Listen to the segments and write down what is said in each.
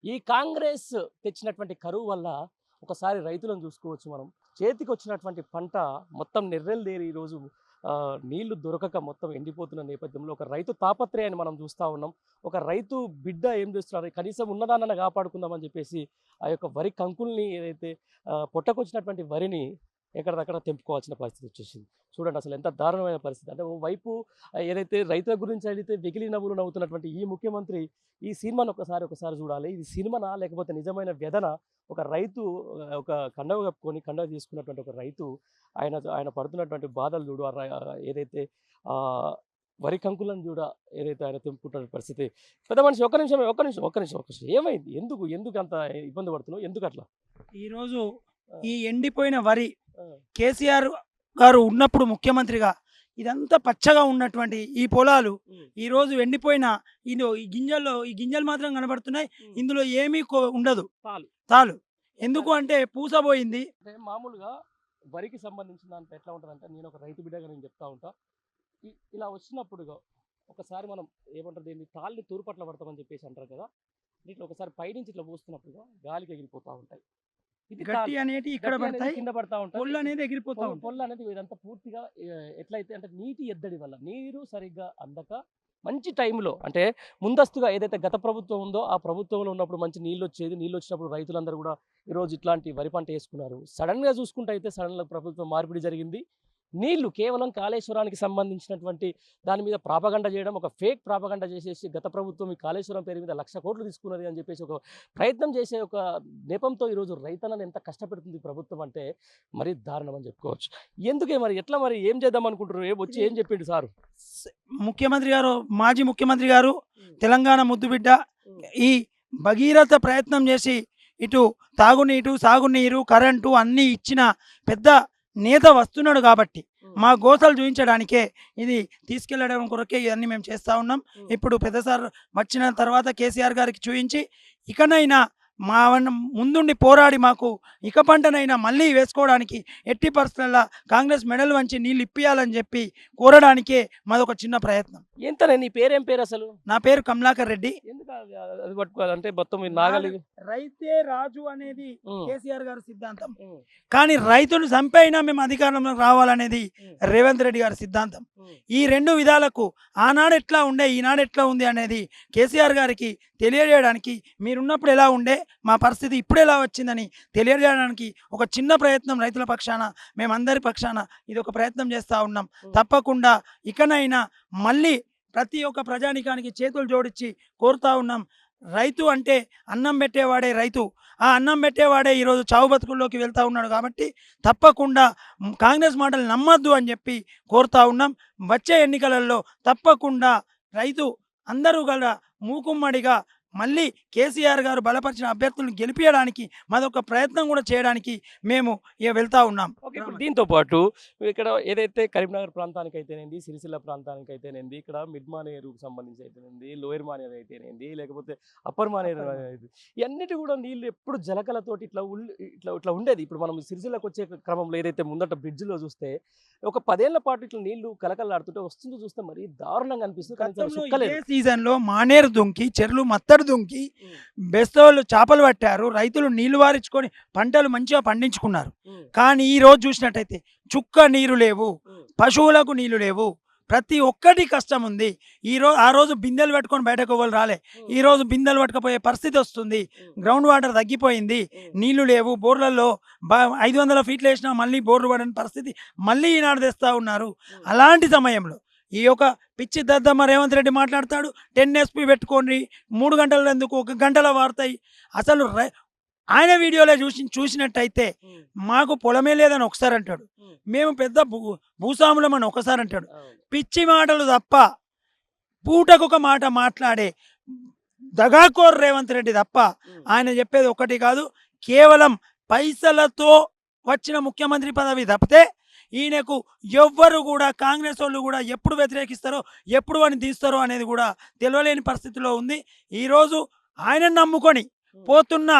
ఈ కాంగ్రెస్ తెచ్చినటువంటి కరువు వల్ల ఒకసారి రైతులను చూసుకోవచ్చు మనం. చేతికొచ్చినటువంటి పంట మొత్తం నెర్రెలు ఈరోజు నీళ్లు దొరకక మొత్తం ఎండిపోతున్న నేపథ్యంలో ఒక రైతు తాపత్రయాన్ని మనం చూస్తూ ఉన్నాం. ఒక రైతు బిడ్డ ఏం చేస్తున్నారు, కనీసం ఉన్నదానన్న కాపాడుకుందామని చెప్పేసి ఆ యొక్క వరి కంకుల్ని ఏదైతే పొట్టకొచ్చినటువంటి వరిని ఎక్కడిదక్కడ తెంపుకోవాల్సిన పరిస్థితి వచ్చేసింది. చూడండి అసలు ఎంత దారుణమైన పరిస్థితి. అంటే ఓవైపు ఏదైతే రైతుల గురించి అడిగితే వెకిలి నవ్వులు నవ్వుతున్నటువంటి ఈ ముఖ్యమంత్రి ఈ సినిమాను ఒకసారి చూడాలి. ఇది సినిమానా లేకపోతే నిజమైన వ్యధన? ఒక రైతు ఒక కండవ కప్పుకొని కండవ తీసుకున్నటువంటి ఒక రైతు ఆయన ఆయన పడుతున్నటువంటి బాధలు చూడు. ఏదైతే వరి కంకులను చూడ ఏదైతే ఆయన తెంపుకుంటున్న పరిస్థితి. పెద్ద మనిషి ఒక్క నిమిషం ఏమైంది? ఎందుకు అంత ఇబ్బంది పడుతున్నావు? ఎందుకు అట్లా? ఈరోజు ఈ ఎండిపోయిన వరి కేసీఆర్ గారు ఉన్నప్పుడు ముఖ్యమంత్రిగా ఇదంతా పచ్చగా ఉన్నటువంటి ఈ పొలాలు ఈరోజు ఎండిపోయిన ఈ గింజలు మాత్రం కనబడుతున్నాయి. ఇందులో ఏమీ ఉండదు, తాలు. ఎందుకు అంటే పూసబోయింది. అంటే మామూలుగా వరికి సంబంధించిన దాంట్లో ఎట్లా ఉంటుందంటే, నేను ఒక రైతు బిడ్డగా నేను చెప్తా ఉంటా, ఇలా వచ్చినప్పుడు ఒకసారి మనం ఏమంటారు దీన్ని తాళ్ళని తూర్పట్ల పడతామని చెప్పేసి అంటారు కదా. దీంట్లో ఒకసారి పైనుంచి ఇట్లా పోస్తున్నప్పుడు గాలికి ఎగిరిపోతూ ఉంటాయి. గట్టి అనేది ఇక్కడ పడతాయి, కింద పడతా ఉంటాయి, పొల్లు అనేది ఎగిరిపోతా ఉంటుంది. పొల్లు అనేది ఇదంతా పూర్తిగా ఎట్లయితే అంటే నీటి ఎద్దడి వల్ల నీరు సరిగ్గా అందక మంచి టైంలో అంటే ముందస్తుగా ఏదైతే గత ప్రభుత్వం ఉందో ఆ ప్రభుత్వంలో ఉన్నప్పుడు మంచి నీళ్ళు వచ్చేది. నీళ్ళు వచ్చినప్పుడు రైతులందరూ కూడా ఈరోజు ఇట్లాంటి వరి పంట వేసుకున్నారు. సడన్గా చూసుకుంటే అయితే సడన్గా ప్రభుత్వం మార్పిడి జరిగింది. నీళ్లు కేవలం కాళేశ్వరానికి సంబంధించినటువంటి దాని మీద ప్రాపగండ చేయడం, ఒక ఫేక్ ప్రాపగండ చేసేసి గత ప్రభుత్వం ఈ కాళేశ్వరం పేరు మీద 1,00,000 కోట్లు తీసుకున్నది అని చెప్పేసి ఒక ప్రయత్నం చేసే ఒక నెపంతో ఈరోజు రైతన్నను ఎంత కష్టపెడుతుంది ప్రభుత్వం అంటే మరీ దారుణం అని చెప్పుకోవచ్చు. ఎందుకే మరి ఎట్లా మరి ఏం చేద్దాం అనుకుంటున్నారు? వచ్చి ఏం చెప్పిండు సారు? ముఖ్యమంత్రి గారు, మాజీ ముఖ్యమంత్రి గారు, తెలంగాణ ముద్దుబిడ్డ ఈ భగీరథ ప్రయత్నం చేసి ఇటు తాగునీరు, సాగునీరు, కరెంటు అన్నీ ఇచ్చిన పెద్ద నేత వస్తున్నాడు కాబట్టి మా గోసలు చూపించడానికే ఇది తీసుకెళ్లడం కొరకే ఇవన్నీ మేము చేస్తూ ఉన్నాం. ఇప్పుడు పెద్దసార్ వచ్చిన తర్వాత కేసీఆర్ గారికి చూపించి ఇకనైనా మా ముందుండి పోరాడి మాకు ఇక పంటనైనా మళ్ళీ వేసుకోవడానికి ఎట్టి పరిస్థితుల్లో కాంగ్రెస్ మెడల్ వంచి నీళ్ళు ఇప్పియాలని చెప్పి కోరడానికే మాదొక చిన్న ప్రయత్నం. ఎంతనే నీ పేరేం పేరు అసలు? నా పేరు కమలాకర్ రెడ్డి. ఎందుకు అది పట్టుకోవాలంటే మొత్తం నాగలి రైతే రాజు అనేది కేసీఆర్ గారి సిద్ధాంతం. కానీ రైతును చంపైనా మేము అధికారంలోకి రావాలనేది రేవంత్ రెడ్డి గారి సిద్ధాంతం. ఈ రెండు విధాలకు ఆనాడు ఎట్లా ఉండే ఈనాడు ఎట్లా ఉంది అనేది కేసీఆర్ గారికి తెలియజేయడానికి, మీరున్నప్పుడు ఎలా ఉండే మా పరిస్థితి ఇప్పుడు ఎలా వచ్చిందని తెలియజేయడానికి ఒక చిన్న ప్రయత్నం రైతుల పక్షాన, మేమందరి పక్షాన ఇది ఒక ప్రయత్నం చేస్తూ ఉన్నాం. తప్పకుండా ఇకనైనా మళ్ళీ ప్రతి ఒక్క ప్రజానికానికి చేతులు జోడించి కోరుతా ఉన్నాం. రైతు అంటే అన్నం పెట్టేవాడే రైతు. ఆ అన్నం పెట్టేవాడే ఈరోజు చావు బతుకుల్లోకి వెళ్తూ ఉన్నాడు. కాబట్టి తప్పకుండా కాంగ్రెస్ మాటలు నమ్మద్దు అని చెప్పి కోరుతా ఉన్నాం. వచ్చే ఎన్నికలలో తప్పకుండా రైతు అందరూ గల మూకుమ్మడిగా మళ్ళీ కేసీఆర్ గారు బలపరిచిన అభ్యర్థులను గెలిపించడానికి మరొక ప్రయత్నం కూడా చేయడానికి మేము వెళ్తా ఉన్నాం. దీంతో పాటు ఇక్కడ ఏదైతే కరీంనగర్ ప్రాంతానికి అయితేనేది, సిరిసిల్ల ప్రాంతానికి అయితేనేది, ఇక్కడ మిడ్ మానేరుకు సంబంధించి అయితేనేది, లోయర్ మానేరు అయితేనేది, లేకపోతే అప్పర్ మానేరు ఇవన్నిటి కూడా నీళ్ళు ఎప్పుడు జలకలతోటి ఇట్లా ఇట్లా ఉండేది. ఇప్పుడు మనం సిరిసిల్లకు వచ్చే క్రమంలో ఏదైతే ముందట బ్రిడ్జ్లో చూస్తే ఒక 10 ఏళ్ల పాటు ఇట్లా నీళ్లు కలకలాడుతుంటే వస్తుందో చూస్తే మరి దారుణంగా అనిపిస్తుంది. సీజన్ లో మానేరు దుంకి, చెర్లు మత్తడి దుంకి బెస్తోళ్ళు చేపలు పట్టారు. రైతులు నీళ్లు వారించుకొని పంటలు మంచిగా పండించుకున్నారు. కానీ ఈ రోజు చూసినట్టయితే చుక్క నీరు లేవు, పశువులకు నీళ్లు లేవు, ప్రతి ఒక్కటి కష్టం ఉంది. ఆ రోజు బిందెలు పట్టుకొని బయటకు ఎవరు రాలే. ఈ రోజు బిందెలు పట్టుకపోయే పరిస్థితి వస్తుంది. గ్రౌండ్ వాటర్ తగ్గిపోయింది, నీళ్లు లేవు. బోర్లలో 500 ఫీట్లు వేసినా మళ్ళీ బోర్లు పడని పరిస్థితి మళ్ళీ ఈనాడు తెస్తూ ఉన్నారు. అలాంటి సమయంలో ఈ యొక్క పిచ్చి దద్దమ్మ రేవంత్ రెడ్డి మాట్లాడతాడు, 10 SP పెట్టుకోండి, 3 గంటలు ఎందుకు 1 గంటలో వాడతాయి. అసలు ఆయన వీడియోలో చూసినట్టయితే మాకు పొలమే లేదని ఒకసారి అంటాడు, మేము పెద్ద భూస్వాములమని ఒకసారి అంటాడు. పిచ్చి మాటలు తప్ప పూటకొక మాట మాట్లాడే దగాకోర్ రేవంత్ రెడ్డి తప్ప ఆయన చెప్పేది ఒకటి కాదు. కేవలం పైసలతో వచ్చిన ముఖ్యమంత్రి పదవి తప్పితే ఈయనకు ఎవ్వరు కూడా కాంగ్రెస్ వాళ్ళు కూడా ఎప్పుడు వ్యతిరేకిస్తారో, ఎప్పుడు అని తీస్తారో అనేది కూడా తెలియలేని పరిస్థితిలో ఉంది. ఈరోజు ఆయన నమ్ముకొని పోతున్న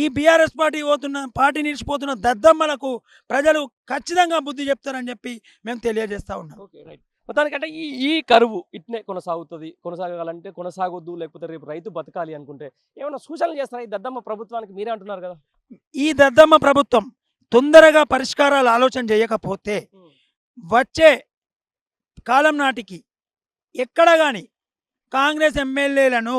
ఈ బీఆర్ఎస్ పార్టీ నిలిచిపోతున్న దద్దమ్మలకు ప్రజలు ఖచ్చితంగా బుద్ధి చెప్తారని చెప్పి మేము తెలియజేస్తా ఉన్నాం. Okay, right. మొత్తానికంటే ఈ ఈ కరువు ఇట్నే కొనసాగాలంటే కొనసాగొద్దు, లేకపోతే రేపు రైతు బతకాలి అనుకుంటే ఏమైనా సూచనలు చేస్తారా ఈ దద్దమ్మ ప్రభుత్వానికి? మీరే అంటున్నారు కదా. ఈ దద్దమ్మ ప్రభుత్వం తొందరగా పరిష్కారాలు ఆలోచన చేయకపోతే వచ్చే కాలం నాటికి ఎక్కడ కానీ కాంగ్రెస్ ఎమ్మెల్యేలను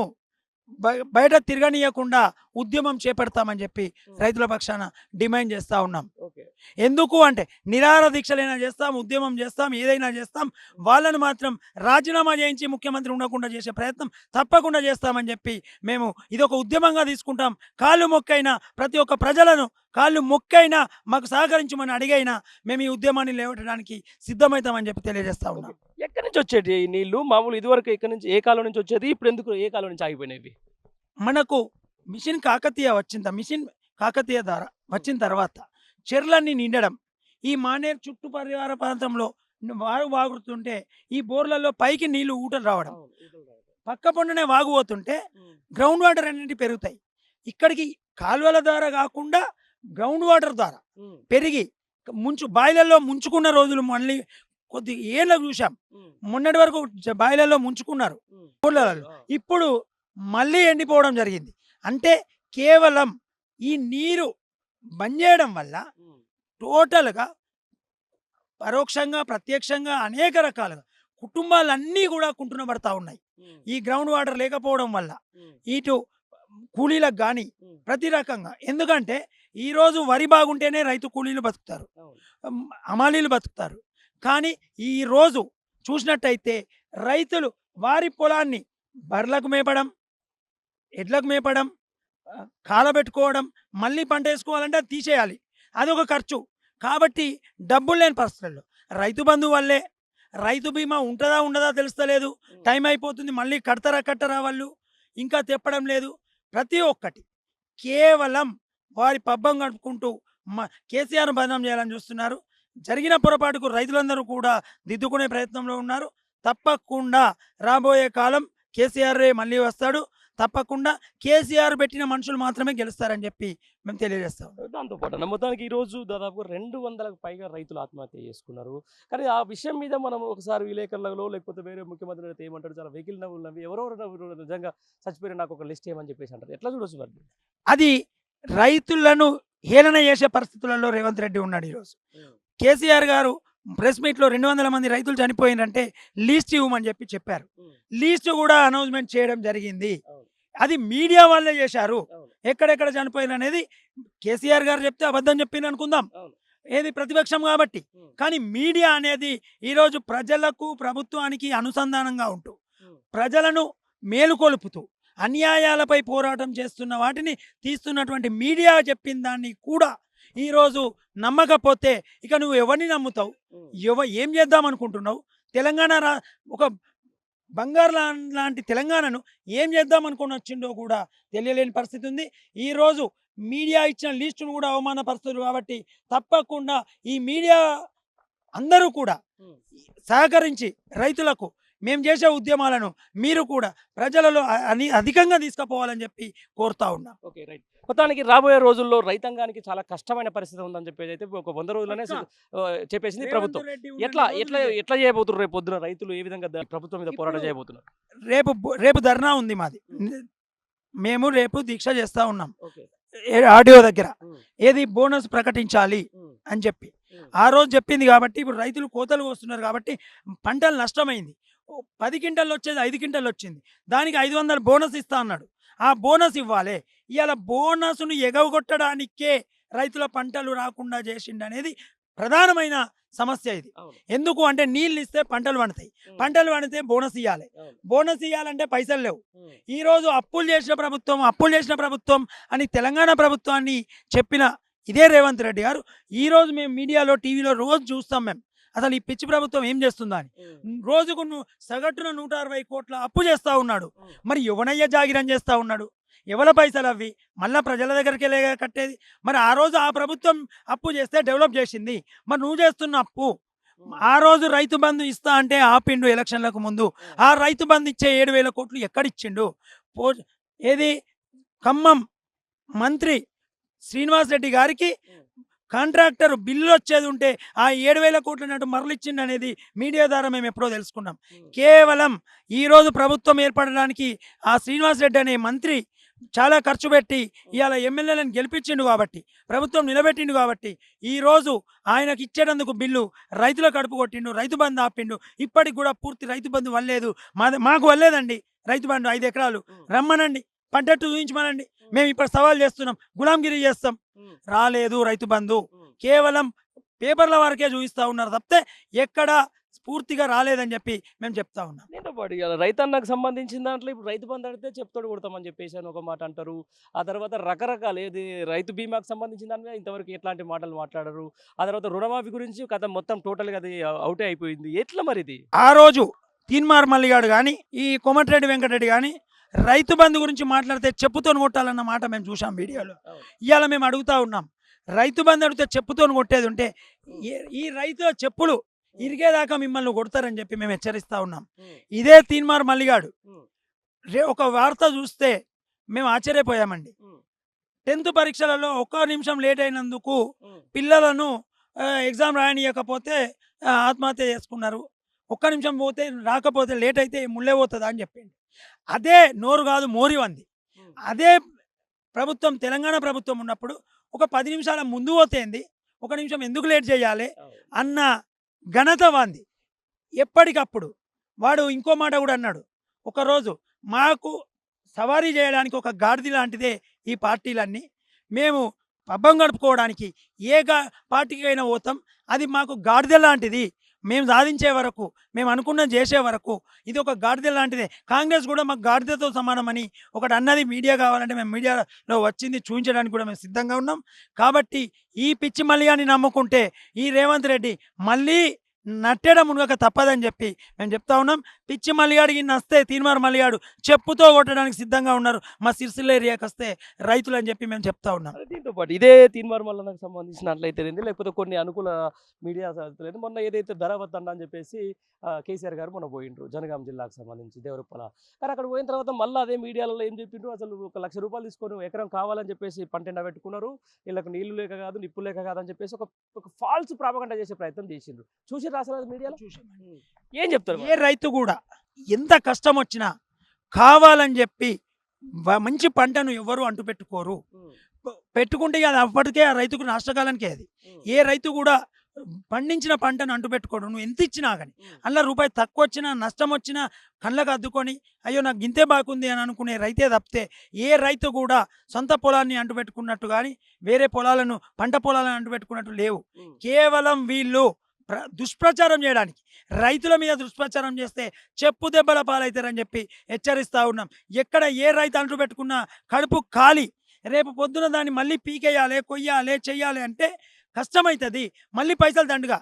బయట తిరగనీయకుండా ఉద్యమం చేపడతామని చెప్పి రైతుల పక్షాన డిమాండ్ చేస్తూ ఉన్నాం. ఓకే. ఎందుకు అంటే నిరాహార దీక్షలైనా చేస్తాం, ఉద్యమం చేస్తాం, ఏదైనా చేస్తాం, వాళ్ళను మాత్రం రాజీనామా చేయించి ముఖ్యమంత్రి ఉండకుండా చేసే ప్రయత్నం తప్పకుండా చేస్తామని చెప్పి మేము ఇదొక ఉద్యమంగా తీసుకుంటాం. కాళ్ళు మొక్కైనా ప్రతి ఒక్క ప్రజలను కాళ్ళు మొక్కైనా మాకు సహకరించమని అడిగైనా మేము ఈ ఉద్యమాన్ని లేవటడానికి సిద్ధమవుతామని చెప్పి తెలియజేస్తా ఉన్నాం. ఎక్కడి నుంచి వచ్చేది ఈ నీళ్లు? మామూలు ఇదివరకు ఎక్కడి నుంచి, ఏ కాలం నుంచి వచ్చేది, ఇప్పుడు ఎందుకు ఏ కాలం నుంచి ఆగిపోయినవి? మనకు మిషన్ కాకతీయ ద్వారా వచ్చిన తర్వాత చెర్లన్నీ నిండడం, ఈ మానేరు చుట్టూ పరివార ప్రాంతంలో వాగుతుంటే ఈ బోర్లలో పైకి నీళ్లు ఊటలు రావడం, పక్క పొండనే వాగుపోతుంటే గ్రౌండ్ వాటర్ అన్నింటి పెరుగుతాయి. ఇక్కడికి కాలువల ద్వారా కాకుండా గ్రౌండ్ వాటర్ ద్వారా పెరిగి బాయిలలో ముంచుకున్న రోజులు మళ్ళీ కొద్ది ఏళ్ళ చూసాం. మొన్నటి వరకు బాయిలలో ముంచుకున్నారు ఊళ్ళలో, ఇప్పుడు మళ్ళీ ఎండిపోవడం జరిగింది. అంటే కేవలం ఈ నీరు బంద్ చేయడం వల్ల టోటల్గా పరోక్షంగా ప్రత్యక్షంగా అనేక రకాలుగా కుటుంబాలన్నీ కూడా కుంటునబడతా ఉన్నాయి. ఈ గ్రౌండ్ వాటర్ లేకపోవడం వల్ల ఇటు కూలీలకు కానీ ప్రతి రకంగా. ఎందుకంటే ఈరోజు వరి బాగుంటేనే రైతు కూలీలు బతుకుతారు, హమాలీలు బతుకుతారు. కానీ ఈరోజు చూసినట్టయితే రైతులు వారి పొలాన్ని బర్లకు మేపడం, ఎడ్లకు మేపడం, కాలబెట్టుకోవడం, మళ్ళీ పంట వేసుకోవాలంటే అది తీసేయాలి, అదొక ఖర్చు. కాబట్టి డబ్బులు లేని పరిస్థితుల్లో రైతు బంధు వల్లే రైతు బీమా ఉంటుందా ఉండదా తెలుస్తలేదు, టైం అయిపోతుంది, మళ్ళీ కట్టరా వాళ్ళు ఇంకా తెప్పడం లేదు. ప్రతి ఒక్కటి కేవలం వారి పబ్బం గడుపుకుంటూ కేసీఆర్ బదనాం చేయాలని చూస్తున్నారు. జరిగిన పొరపాటుకు రైతులందరూ కూడా దిద్దుకునే ప్రయత్నంలో ఉన్నారు. తప్పకుండా రాబోయే కాలం కేసీఆర్ మళ్ళీ వస్తాడు. తప్పకుండా కేసీఆర్ పెట్టిన మనుషులు మాత్రమే గెలుస్తారని చెప్పి మేము తెలియజేస్తాం. దాంతోపాటు మొత్తానికి ఈరోజు దాదాపు 200లకు పైగా రైతులు ఆత్మహత్య చేసుకున్నారు. కానీ ఆ విషయం మీద మనం ఒకసారి విలేకరులలో లేకపోతే వేరే ముఖ్యమంత్రి అయితే ఏమంటారు, చాలా వెహికల్ నవ్వులు ఎవరెవరు నిజంగా చచ్చిపోయిన నాకు ఒక లిస్ట్ ఏమని చెప్పేసి అంటారు. ఎట్లా చూడొచ్చు మరి? అది రైతులను హేళన చేసే పరిస్థితులలో రేవంత్ రెడ్డి ఉన్నాడు. ఈరోజు కేసీఆర్ గారు ప్రెస్ మీట్లో 200 మంది రైతులు చనిపోయినంటే లీస్ట్ ఇవ్వమని చెప్పారు. లీస్ట్ కూడా అనౌన్స్మెంట్ చేయడం జరిగింది. అది మీడియా వాళ్ళే చేశారు. ఎక్కడెక్కడ చనిపోయిన అనేది కేసీఆర్ గారు చెప్తే అబద్ధం చెప్పింది అనుకుందాం, ఏది ప్రతిపక్షం కాబట్టి. కానీ మీడియా అనేది ఈరోజు ప్రజలకు ప్రభుత్వానికి అనుసంధానంగా ఉంటూ ప్రజలను మేలుకొలుపుతూ అన్యాయాలపై పోరాటం చేస్తున్న వాటిని తీస్తున్నటువంటి మీడియా చెప్పిన దాన్ని కూడా ఈరోజు నమ్మకపోతే ఇక నువ్వు ఎవరిని నమ్ముతావు? ఏం చేద్దాం అనుకుంటున్నావు? తెలంగాణ ఒక బంగారు లాంటి తెలంగాణను ఏం చేద్దాం అనుకుని వచ్చిండో కూడా తెలియలేని పరిస్థితి ఉంది. ఈరోజు మీడియా ఇచ్చిన లిస్టును కూడా అవమానపరుస్తున్నారు. కాబట్టి తప్పకుండా ఈ మీడియా అందరూ కూడా సహకరించి రైతులకు మేము చేసే ఉద్యమాలను మీరు కూడా ప్రజలలో అధికంగా తీసుకుపోవాలని చెప్పి కోరుతా ఉన్నాం. Okay, right. మొత్తానికి రాబోయే రోజుల్లో రైతాంగానికి చాలా కష్టమైన పరిస్థితి ఉందని చెప్పేసి అయితే ఒక 100 రోజుల్లోనే చెప్పేసింది ప్రభుత్వం. ఎట్లా చేయబోతున్నారు రేపు పొద్దున రైతులు? ఏ విధంగా ప్రభుత్వం మీద పోరాటం చేయబోతున్నారు? రేపు ధర్నా ఉంది మాది. మేము రేపు దీక్ష చేస్తా ఉన్నాం ఆడియో దగ్గర. ఏది బోనస్ ప్రకటించాలి అని చెప్పి ఆ రోజు చెప్పింది. కాబట్టి ఇప్పుడు రైతులు కోతలు వస్తున్నారు కాబట్టి పంటలు నష్టమైంది. 10 క్వింటాలు వచ్చేది 5 క్వింటాలు వచ్చింది. దానికి 500 బోనస్ ఇస్తా అన్నాడు. ఆ బోనస్ ఇవ్వాలి. ఇవాళ బోనస్ను ఎగవగొట్టడానికే రైతుల పంటలు రాకుండా చేసిండు అనేది ప్రధానమైన సమస్య ఇది. ఎందుకు అంటే నీళ్ళు ఇస్తే పంటలు పండుతాయి, పంటలు పండితే బోనస్ ఇవ్వాలి. బోనస్ ఇవ్వాలంటే పైసలు లేవు. ఈరోజు అప్పులు చేసిన ప్రభుత్వం అని తెలంగాణ ప్రభుత్వాన్ని చెప్పిన ఇదే రేవంత్ రెడ్డి గారు ఈరోజు మేము మీడియాలో టీవీలో రోజు చూస్తాం మేము అసలు ఈ పిచ్చి ప్రభుత్వం ఏం చేస్తుందా అని. రోజుకు సగటున 160 కోట్ల అప్పు చేస్తూ ఉన్నాడు. మరి ఎవనయ్య జాగిరం చేస్తూ ఉన్నాడు? ఎవరి పైసలు అవి మళ్ళీ ప్రజల దగ్గరికి వెళ్ళే కట్టేది? మరి ఆ రోజు ఆ ప్రభుత్వం అప్పు చేస్తే డెవలప్ చేసింది, మరి నువ్వు చేస్తున్న అప్పు. ఆ రోజు రైతు బంధు ఇస్తా అంటే ఆపిండు ఎలక్షన్లకు ముందు. ఆ రైతు బంధు ఇచ్చే 7,000 కోట్లు ఎక్కడిచ్చిండు? ఏది ఖమ్మం మంత్రి శ్రీనివాస్ రెడ్డి గారికి కాంట్రాక్టర్ బిల్లు వచ్చేది ఉంటే ఆ 7,000 కోట్ల నటు మరలిచ్చిండు అనేది మీడియా ద్వారా మేము ఎప్పుడో తెలుసుకున్నాం. కేవలం ఈరోజు ప్రభుత్వం ఏర్పడడానికి ఆ శ్రీనివాస్ రెడ్డి అనే మంత్రి చాలా ఖర్చు పెట్టి ఇవాళ ఎమ్మెల్యేలను గెలిపించిండు కాబట్టి, ప్రభుత్వం నిలబెట్టిండు కాబట్టి ఈరోజు ఆయనకి ఇచ్చేటందుకు బిల్లు రైతుల కడుపు కొట్టిండు, రైతు బంధు ఆపిండు. ఇప్పటికి కూడా పూర్తి రైతు బంధు వల్లేదు. మాకు వల్లేదండి రైతు బంధు. 5 ఎకరాలు రమ్మనండి, పంటట్టు చూపించమనండి, మేము ఇప్పుడు సవాల్ చేస్తున్నాం, గులాంగిరి చేస్తాం. రాలేదు రైతు బంధు. కేవలం పేపర్ల వరకే చూపిస్తూ ఉన్నారు తప్పితే ఎక్కడ పూర్తిగా రాలేదని చెప్పి మేము చెప్తా ఉన్నాం. దీంతో పాటు ఇవాళ రైతన్నకు సంబంధించిన దాంట్లో ఇప్పుడు రైతు బంధు అడిగితే చెప్తాడు కొడతామని చెప్పేసి అని ఒక మాట అంటారు. ఆ తర్వాత రకరకాల ఏది రైతు బీమాకు సంబంధించిన దాని మీద ఇంతవరకు ఎట్లాంటి మాటలు మాట్లాడరు. ఆ తర్వాత రుణమాఫీ గురించి కథ మొత్తం టోటల్గా అది అవుటే అయిపోయింది. ఎట్లా మరి ఇది? ఆ రోజు తీన్మార్ మల్లిగాడు కానీ ఈ కోమటిరెడ్డి వెంకటరెడ్డి కానీ రైతు బంధు గురించి మాట్లాడితే చెప్పుతోని కొట్టాలన్న మాట మేము చూసాం వీడియోలో. ఇవాళ మేము అడుగుతా ఉన్నాం, రైతు బంధు అడిగితే చెప్పుతోని కొట్టేది ఉంటే ఈ రైతుల చెప్పులు ఇరిగేదాకా మిమ్మల్ని కొడతారని చెప్పి మేము హెచ్చరిస్తా ఉన్నాం. ఇదే తీన్మార్ మల్లిగాడు ఒక వార్త చూస్తే మేము ఆశ్చర్యపోయామండి. 10th పరీక్షలలో 1 నిమిషం లేట్ అయినందుకు పిల్లలను ఎగ్జామ్ రాయనీయకపోతే ఆత్మహత్య చేసుకున్నారు. 1 నిమిషం పోతే రాకపోతే లేట్ అయితే ముళ్ళే పోతుందా అని చెప్పింది. అదే నోరు కాదు మోరివంది. అదే ప్రభుత్వం తెలంగాణ ప్రభుత్వం ఉన్నప్పుడు ఒక 10 నిమిషాల ముందు పోతేంది, 1 నిమిషం ఎందుకు లేట్ చేయాలి అన్న ఘనత వాంది. ఎప్పటికప్పుడు వాడు ఇంకో మాట కూడా అన్నాడు, ఒకరోజు మాకు సవారీ చేయడానికి ఒక గాడిద లాంటిదే ఈ పార్టీలన్నీ, మేము పబ్బం గడుపుకోవడానికి ఏ పార్టీకైనా పోతాం, అది మాకు గాడిద లాంటిది, మేము సాధించే వరకు, మేము అనుకున్నది చేసే వరకు ఇది ఒక గాడిద లాంటిదే, కాంగ్రెస్ కూడా మాకు గాడిదతో సమానమని ఒకటి అన్నది. మీడియా కావాలంటే మేము మీడియాలో వచ్చింది చూపించడానికి కూడా మేము సిద్ధంగా ఉన్నాం. కాబట్టి ఈ పిచ్చి మల్లిగాని నమ్ముకుంటే ఈ రేవంత్ రెడ్డి మళ్ళీ నట్టేయడం మునగక తప్పదని చెప్పి మేము చెప్తా ఉన్నాం. పిచ్చి మల్లిగాడికి నస్తే తీన్మార్ మల్లిగాడు చెప్పుతో కొట్టడానికి సిద్ధంగా ఉన్నారు మా సిరిసిల్ల ఏరియాకి వస్తే రైతులు అని చెప్పి మేము చెప్తా ఉన్నాం. దీంతో పాటు ఇదే తీన్మార్ మల్లన్నకు సంబంధించినట్లయితే లేకపోతే కొన్ని అనుకూల మీడియా లేదు, మొన్న ఏదైతే ధర వద్దండ అని చెప్పేసి కేసీఆర్ గారు మొన్న పోయిండ్రు జనగాం జిల్లాకు సంబంధించి దేవరపల. కానీ అక్కడ పోయిన తర్వాత మళ్ళీ అదే మీడియాలో ఏం చెప్పిండ్రు, అసలు 1 లక్ష రూపాయలు తీసుకొని ఎకరం కావాలని చెప్పేసి పంట ఎండబెట్టుకున్నారు, వీళ్ళకి నీళ్లు లేక కాదు నిప్పు లేక కాదని చెప్పేసి ఒక ఫాల్స్ ప్రాపగండా చేసే ప్రయత్నం చేసిండ్రు. చూసి రాసిన మీడియాలో ఏం చెప్తారు? ఏ రైతు కూడా ఎంత కష్టం వచ్చినా కావాలని చెప్పి మంచి పంటను ఎవరు అంటు పెట్టుకోరు. పెట్టుకుంటే అది అప్పటికే ఆ రైతుకు నష్టకాలానికే. అది ఏ రైతు కూడా పండించిన పంటను అంటు పెట్టుకోడు. నువ్వు ఎంత ఇచ్చినా కానీ అలా రూపాయి తక్కువ వచ్చినా నష్టం వచ్చినా కళ్ళకు అద్దుకొని అయ్యో నాకు గింతే బాగుంది అని అనుకునే రైతే తప్పితే ఏ రైతు కూడా సొంత పొలాన్ని అంటు పెట్టుకున్నట్టు కానీ వేరే పొలాలను పంట పొలాలను అంటు పెట్టుకున్నట్టు లేవు. కేవలం వీళ్ళు దుష్ప్రచారం చేయడానికి, రైతుల మీద దుష్ప్రచారం చేస్తే చెప్పు దెబ్బల పాలవుతారని చెప్పి హెచ్చరిస్తూ ఉన్నాం. ఎక్కడ ఏ రైతు అంటు పెట్టుకున్నా కడుపు ఖాళీ, రేపు పొద్దున దాన్ని మళ్ళీ పీకేయాలి, కొయ్యాలి, చెయ్యాలి అంటే కష్టమవుతుంది. మళ్ళీ పైసలు దండుగా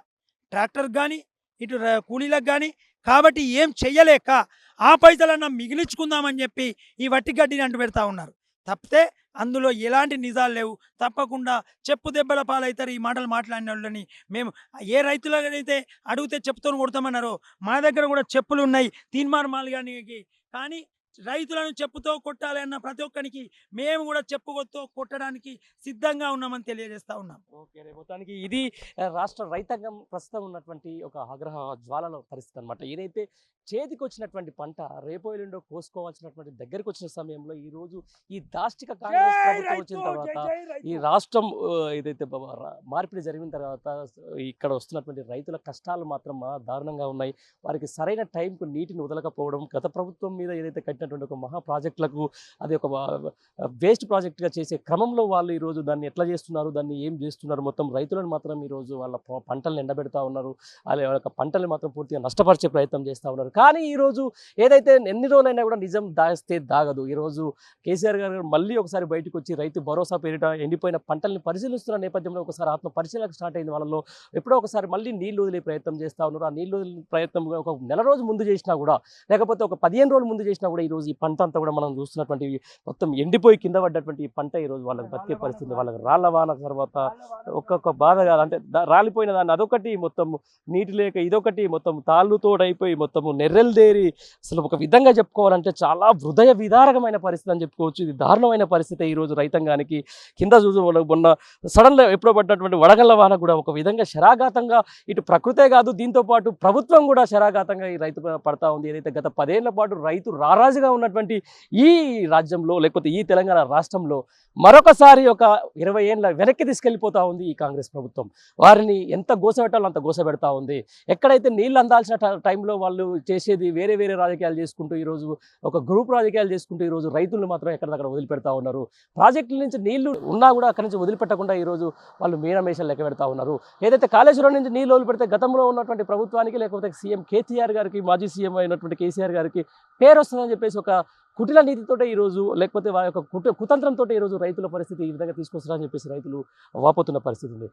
ట్రాక్టర్కి కానీ ఇటు కూలీలకు కానీ. కాబట్టి ఏం చెయ్యలేక ఆ పైసలన్నా మిగిలించుకుందామని చెప్పి ఈ వట్టి గడ్డిని అంటు పెడతా ఉన్నారు తప్పితే అందులో ఎలాంటి నిజాలు లేవు. తప్పకుండా చెప్పు దెబ్బల పాలవుతారు ఈ మాటలు మాట్లాడిన వాళ్ళని. మేము ఏ రైతులైతే అడిగితే చెప్పుతో కొడతామన్నారో మా దగ్గర కూడా చెప్పులు ఉన్నాయి తీన్మార్ మల్లిగానికి. కానీ రైతులను చెప్పుతో కొట్టాలి అన్న ప్రతి ఒక్కరికి మేము కూడా చెప్పుతో కొట్టడానికి సిద్ధంగా ఉన్నామని తెలియజేస్తా ఉన్నాం. ఓకే, మొత్తానికి ఇది రాష్ట్ర రైతాంగం ప్రస్తుతం ఉన్నటువంటి ఒక ఆగ్రహ జ్వాలలో పరిస్థితి అనమాట. ఏదైతే చేతికి వచ్చినటువంటి పంట రేపో ఎల్లుండో కోసుకోవాల్సినటువంటి దగ్గరికి వచ్చిన సమయంలో ఈ రోజు ఈ దాష్టిక కాంగ్రెస్ ప్రభుత్వం వచ్చిన తర్వాత ఈ రాష్ట్రం ఏదైతే మార్పిడి జరిగిన తర్వాత ఇక్కడ వస్తున్నటువంటి రైతుల కష్టాలు మాత్రం దారుణంగా ఉన్నాయి. వారికి సరైన టైంకు నీటిని వదలకపోవడం, గత ప్రభుత్వం మీద ఏదైతే కట్టినటువంటి ఒక మహా ప్రాజెక్టులకు అది ఒక వేస్ట్ ప్రాజెక్టుగా చేసే క్రమంలో వాళ్ళు ఈరోజు దాన్ని ఎట్లా చేస్తున్నారు, దాన్ని ఏం చేస్తున్నారు, మొత్తం రైతులను మాత్రం ఈరోజు వాళ్ళ పంటలను ఎండబెడతా ఉన్నారు, వాళ్ళ యొక్క పంటలు మాత్రం పూర్తిగా నష్టపరిచే ప్రయత్నం చేస్తూ ఉన్నారు. కానీ ఈరోజు ఏదైతే ఎన్ని రోజులైనా కూడా నిజం దాస్తే దాగదు. ఈరోజు కేసీఆర్ గారు మళ్ళీ ఒకసారి బయటకు వచ్చి రైతు భరోసా పేరిట ఎండిపోయిన పంటల్ని పరిశీలిస్తున్న నేపథ్యంలో ఒకసారి ఆత్మ పరిశీలన స్టార్ట్ అయింది వాళ్ళలో. ఎప్పుడో ఒకసారి మళ్ళీ నీళ్లు వదిలే ప్రయత్నం చేస్తూ ఉన్నారు. ఆ నీళ్లు వదిలే ప్రయత్నం ఒక నెల రోజు ముందు చేసినా కూడా, లేకపోతే ఒక 15 రోజుల ముందు చేసినా కూడా ఈరోజు ఈరోజు ఈ పంట అంతా కూడా మనం చూస్తున్నటువంటి మొత్తం ఎండిపోయి కింద పడ్డటువంటి ఈ పంట ఈరోజు వాళ్ళకి బతికే పరిస్థితి, వాళ్ళకి రాళ్ళ వాన తర్వాత ఒక్కొక్క బాధ కాదు అంటే రాలిపోయిన దాన్ని అదొకటి మొత్తం నీటి లేక ఇదొకటి మొత్తం తాళ్ళుతోడైపోయి మొత్తము నెర్రెల్దేరి అసలు ఒక విధంగా చెప్పుకోవాలంటే చాలా హృదయ విదారకమైన పరిస్థితి అని చెప్పుకోవచ్చు. ఇది దారుణమైన పరిస్థితి ఈరోజు రైతాంగానికి. కింద చూసి మొన్న సడన్గా ఎప్పుడో పడ్డటువంటి వడగళ్ళ వాన కూడా ఒక విధంగా శరాఘాతంగా ఇటు ప్రకృతే కాదు దీంతో పాటు ప్రభుత్వం కూడా శరాఘాతంగా ఈ రైతు పడతా ఉంది. ఏదైతే గత 10 ఏళ్ల పాటు రైతు రారాజుగా ఉన్నటువంటి ఈ రాజ్యంలో లేకపోతే ఈ తెలంగాణ రాష్ట్రంలో మరొకసారి ఒక 20 ఏళ్ళ వెనక్కి తీసుకెళ్లిపోతా ఉంది ఈ కాంగ్రెస్ ప్రభుత్వం. వారిని ఎంత గోసపెట్టాలో అంత గోసపెడతా ఉంది. ఎక్కడైతే నీళ్ళు అందాల్సిన టైంలో వాళ్ళు చేసేది వేరే వేరే రాజకీయాలు చేసుకుంటూ ఈరోజు ఒక గ్రూప్ రాజకీయాలు చేసుకుంటూ ఈరోజు రైతులను మాత్రం ఎక్కడిదక్కడ వదిలిపెడతా ఉన్నారు. ప్రాజెక్టుల నుంచి నీళ్లు ఉన్నా కూడా అక్కడి నుంచి వదిలిపెట్టకుండా ఈరోజు వాళ్ళు మీనమేషాలు లెక్క పెడతా ఉన్నారు. ఏదైతే కాళేశ్వరం నుంచి నీళ్ళు వదిలిపెడితే గతంలో ఉన్నటువంటి ప్రభుత్వానికి లేకపోతే సీఎం కేసీఆర్ గారికి మాజీ సీఎం అయినటువంటి కేసీఆర్ గారికి పేరు వస్తుందని చెప్పేసి ఒక కుటిల నీతితోటే ఈరోజు లేకపోతే వారి యొక్క కుతంత్రంతో ఈరోజు రైతుల పరిస్థితి ఈ విధంగా తీసుకొస్తారని చెప్పేసి రైతులు వాపోతున్న పరిస్థితి ఉంది.